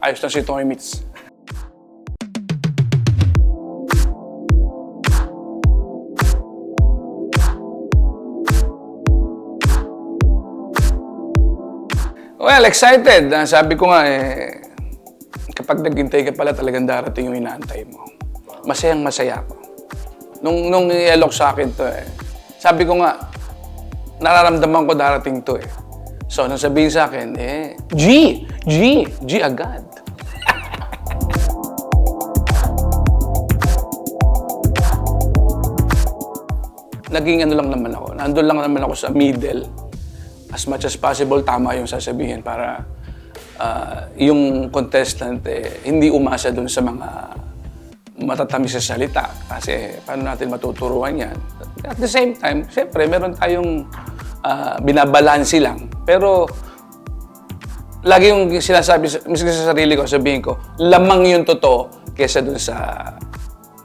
ayos na si Toy Meets. Well, excited. Sabi ko nga, kapag naghintay ka pala talagang darating yung inaantay mo. Masayang masaya ako. Nung i-alok sa akin to, sabi ko nga, nararamdaman ko darating to . So, nung sabihin sa akin, G agad. Naging ano lang naman ako, nandun lang naman ako sa middle. As much as possible, tama yung sasabihin para yung contestant hindi umasa dun sa mga matatamis sa salita. Kasi paano natin matuturuan yan? At the same time, siyempre, meron tayong binabalansi lang. Pero lagi yung sinasabi, mismo sa sarili ko, sabihin ko, lamang yung totoo kesa dun sa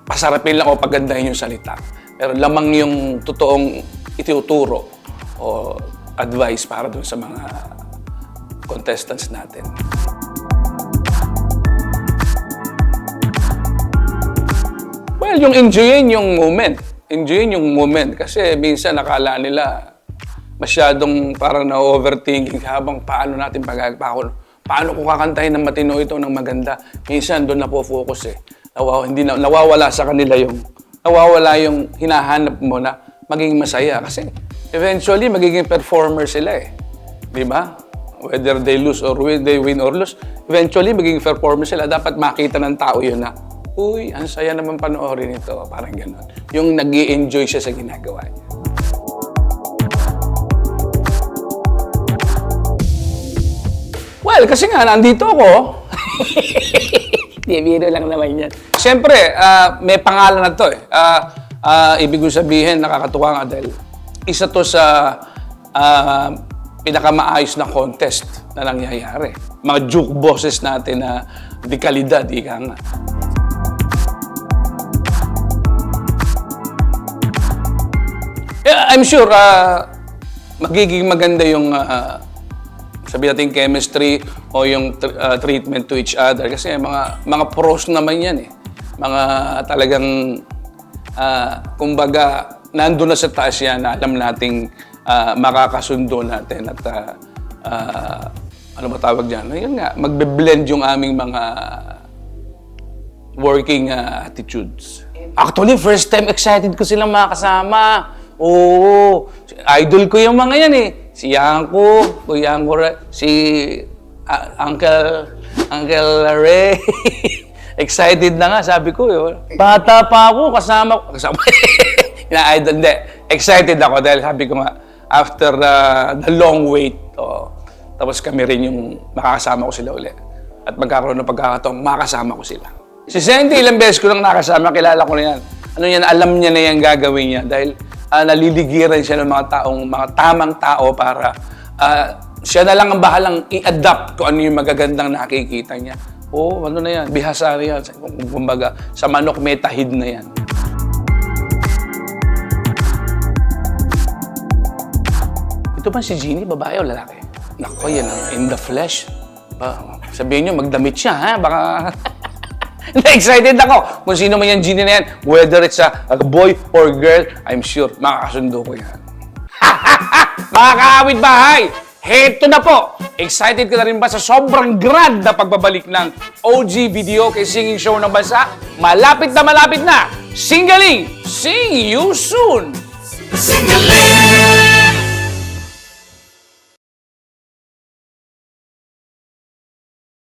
pasarapin lang o pagandahin yung salita. Pero lamang yung totoong ituturo o advice para dun sa mga contestants natin. Well, yung enjoyin yung moment. Enjoyin yung moment. Kasi minsan nakala nila masyadong parang na-overthinking habang paano natin paano ko kakantahin ng matino ito ng maganda. Minsan doon na po focus . Nawawala sa kanila nawawala yung hinahanap mo na maging masaya. Kasi eventually, magiging performer sila . Di ba? Whether they lose or they win or lose, eventually, magiging performer sila. Dapat makita ng tao yun na, uy, ang saya naman panoorin ito. Parang gano'n. Yung nag-i-enjoy siya sa ginagawa niya. Well, kasi nga, nandito ako. Biro lang naman yan. Siyempre, may pangalan na to . Ibig ko sabihin, nakakatuwa nga dahil isa to sa pinakamaayos na contest na nangyayari. Mga juke bosses natin na di kalidad, ika nga. I'm sure magiging maganda yung sabi natin chemistry o yung treatment to each other. Kasi mga pros naman yan . Mga talagang kumbaga, nandun na sa taas yan na alam nating makakasundo natin at ano ba tawag dyan? Yun nga, magbe-blend yung aming mga working attitudes. Actually, first time excited ko silang makasama. Oo, idol ko yung mga yan . Si Yanko, si Uncle Ray. Excited na nga, sabi ko. Bata pa ako, kasama. Ina-idol, hindi. Excited ako dahil sabi ko nga, after the long wait, tapos kami rin yung makakasama ko sila ulit. At magkakaroon ng pagkakataong makakasama ko sila. Si Sandy, ilang beses ko lang nakasama, kilala ko na yan. Ano yan, alam niya na yan gagawin niya dahil naliligiran siya ng mga tamang tao para siya na lang ang bahalang i-adapt kung ano yung magagandang nakikita niya. Ano na yan, bihasa na yan. Kumbaga, sa manok may tahid na yan. Ito ba si Jeannie, babae o lalaki? Nako, yan ang in the flesh. Sabihin nyo, magdamit siya, ha? Baka... Na-excited ako kung sino man yung Jeannie na yan. Whether it's a boy or girl, I'm sure makakasundo ko yan. Mga kaawit bahay, heto na po! Excited ka na rin ba sa sobrang grand na pagbabalik ng OG Video kay Singing Show ng Bansa? Malapit na! Singaling! See you soon! Singaling!